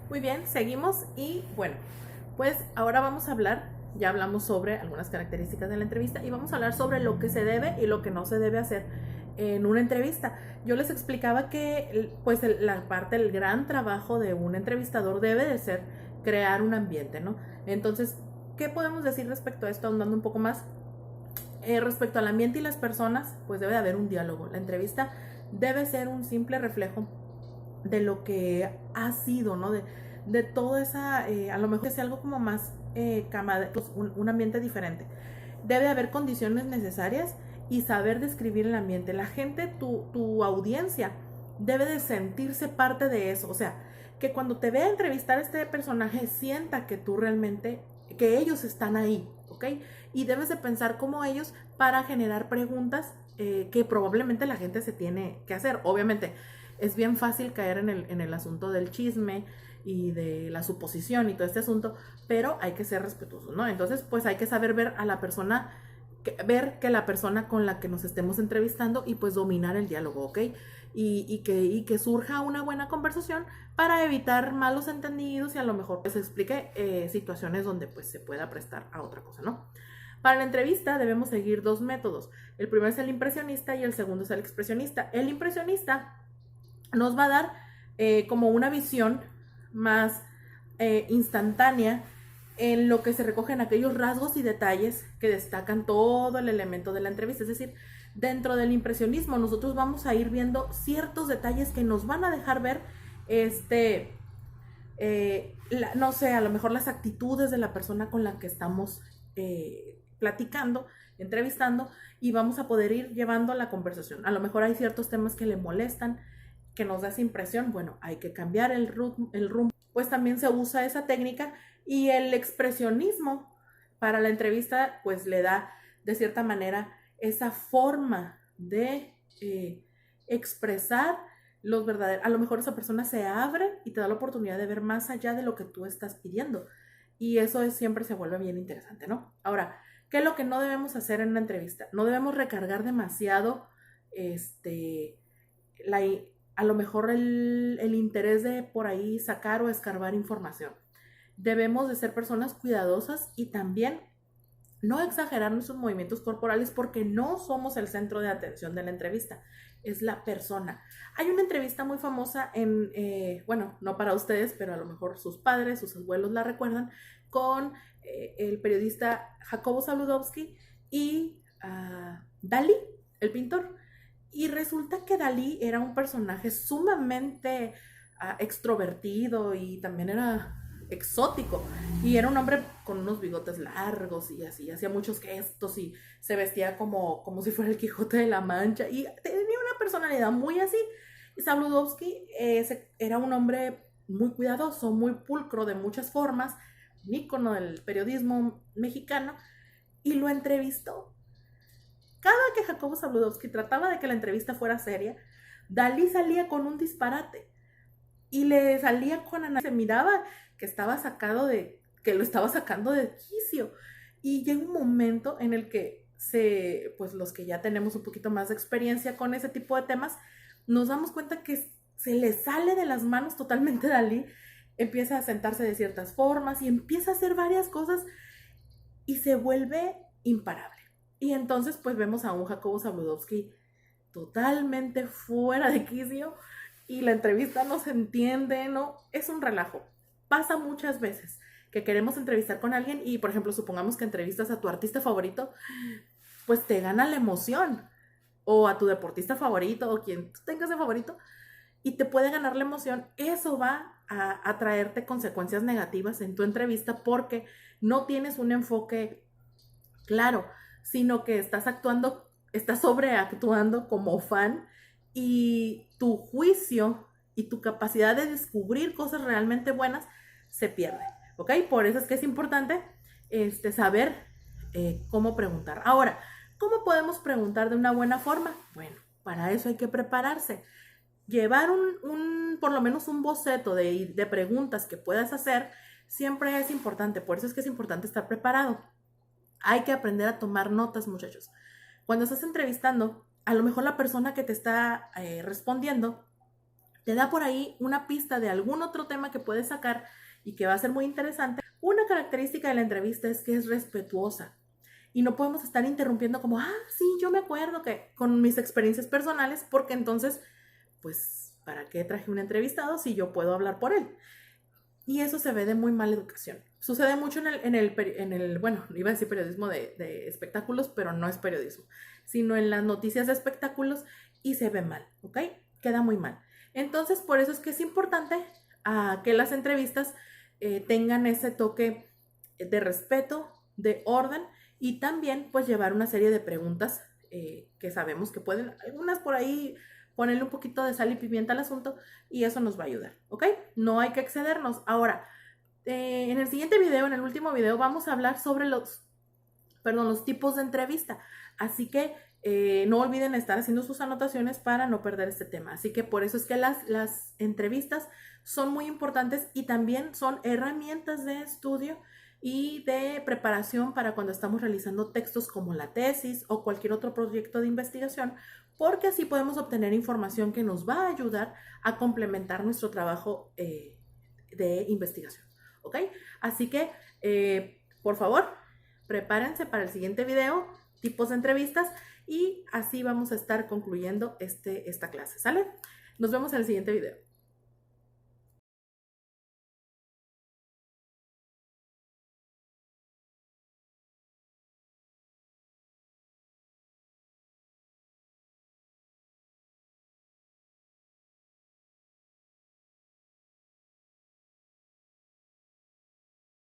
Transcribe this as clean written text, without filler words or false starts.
Muy bien, seguimos y bueno, pues ahora vamos a hablar, ya hablamos sobre algunas características de la entrevista y vamos a hablar sobre lo que se debe y lo que no se debe hacer en una entrevista. Yo les explicaba que pues la parte, el gran trabajo de un entrevistador debe de ser crear un ambiente, ¿no? Entonces, ¿qué podemos decir respecto a esto, ahondando un poco más? Respecto al ambiente y las personas, pues debe de haber un diálogo. La entrevista debe ser un simple reflejo de lo que ha sido, ¿no? De toda esa, a lo mejor que sea algo como más pues, un ambiente diferente. Debe haber condiciones necesarias y saber describir el ambiente. La gente, tu audiencia, debe de sentirse parte de eso. O sea, que cuando te vea entrevistar a este personaje, sienta que tú realmente, que ellos están ahí, ¿ok? Y debes de pensar como ellos para generar preguntas que probablemente la gente se tiene que hacer. Obviamente, es bien fácil caer en el asunto del chisme y de la suposición y todo este asunto, pero hay que ser respetuosos, ¿no? Entonces, pues hay que saber ver a la persona, ver que la persona con la que nos estemos entrevistando y pues dominar el diálogo, ¿ok? Y que surja una buena conversación para evitar malos entendidos y a lo mejor pues explique situaciones donde pues se pueda prestar a otra cosa, ¿no? Para la entrevista debemos seguir dos métodos. El primero es el impresionista y el segundo es el expresionista. El impresionista nos va a dar como una visión más instantánea en lo que se recogen aquellos rasgos y detalles que destacan todo el elemento de la entrevista. Es decir, dentro del impresionismo nosotros vamos a ir viendo ciertos detalles que nos van a dejar ver no sé, a lo mejor las actitudes de la persona con la que estamos platicando, entrevistando, y vamos a poder ir llevando la conversación. A lo mejor hay ciertos temas que le molestan, que nos da esa impresión, bueno, hay que cambiar el rumbo, pues también se usa esa técnica. Y el expresionismo para la entrevista pues le da de cierta manera esa forma de expresar los verdaderos. A lo mejor esa persona se abre y te da la oportunidad de ver más allá de lo que tú estás pidiendo. Y eso siempre se vuelve bien interesante, ¿no? Ahora, ¿qué es lo que no debemos hacer en una entrevista? No debemos recargar demasiado este, la, a lo mejor el interés de por ahí sacar o escarbar información. Debemos de ser personas cuidadosas y también no exagerar nuestros movimientos corporales porque no somos el centro de atención de la entrevista, es la persona. Hay una entrevista muy famosa bueno, no para ustedes, pero a lo mejor sus padres, sus abuelos la recuerdan, con el periodista Jacobo Zabludovsky y Dalí, el pintor. Y resulta que Dalí era un personaje sumamente extrovertido y también era exótico. Y era un hombre con unos bigotes largos y así, hacía muchos gestos y se vestía como si fuera el Quijote de la Mancha y tenía una personalidad muy así. Y Sabludowski era un hombre muy cuidadoso, muy pulcro de muchas formas, un ícono del periodismo mexicano, y lo entrevistó. Cada que Jacobo Zabludowski trataba de que la entrevista fuera seria, Dalí salía con un disparate y le salía con Ana, se miraba que estaba que lo estaba sacando de quicio. Y llega un momento en el que pues los que ya tenemos un poquito más de experiencia con ese tipo de temas, nos damos cuenta que se le sale de las manos totalmente Dalí, empieza a sentarse de ciertas formas y empieza a hacer varias cosas y se vuelve imparable. Y entonces pues vemos a un Jacobo Zabludowski totalmente fuera de quicio y la entrevista no se entiende, no, es un relajo. Pasa muchas veces que queremos entrevistar con alguien y, por ejemplo, supongamos que entrevistas a tu artista favorito, pues te gana la emoción, o a tu deportista favorito, o quien tú tengas de favorito, y te puede ganar la emoción. Eso va a traerte consecuencias negativas en tu entrevista porque no tienes un enfoque claro, sino que estás sobreactuando como fan y tu juicio y tu capacidad de descubrir cosas realmente buenas se pierde, ¿ok? Por eso es que es importante saber cómo preguntar. Ahora, ¿cómo podemos preguntar de una buena forma? Bueno, para eso hay que prepararse. Llevar por lo menos un boceto de preguntas que puedas hacer siempre es importante. Por eso es que es importante estar preparado. Hay que aprender a tomar notas, muchachos. Cuando estás entrevistando, a lo mejor la persona que te está respondiendo te da por ahí una pista de algún otro tema que puedes sacar y que va a ser muy interesante. Una característica de la entrevista es que es respetuosa y no podemos estar interrumpiendo como, sí, yo me acuerdo que con mis experiencias personales, porque entonces, pues, ¿para qué traje un entrevistado si yo puedo hablar por él? Y eso se ve de muy mala educación. Sucede mucho en el bueno, iba a decir periodismo de espectáculos, pero no es periodismo, sino en las noticias de espectáculos y se ve mal, ¿ok? Queda muy mal. Entonces, por eso es que es importante que las entrevistas tengan ese toque de respeto, de orden y también pues llevar una serie de preguntas que sabemos que pueden, algunas por ahí ponerle un poquito de sal y pimienta al asunto y eso nos va a ayudar, ¿ok? No hay que excedernos. Ahora, en el siguiente video, en el último video, vamos a hablar sobre los tipos de entrevista. Así que no olviden estar haciendo sus anotaciones para no perder este tema. Así que por eso es que las entrevistas son muy importantes y también son herramientas de estudio y de preparación para cuando estamos realizando textos como la tesis o cualquier otro proyecto de investigación, porque así podemos obtener información que nos va a ayudar a complementar nuestro trabajo de investigación. ¿Ok? Así que, por favor, prepárense para el siguiente video, tipos de entrevistas, y así vamos a estar concluyendo esta clase, ¿sale? Nos vemos en el siguiente video.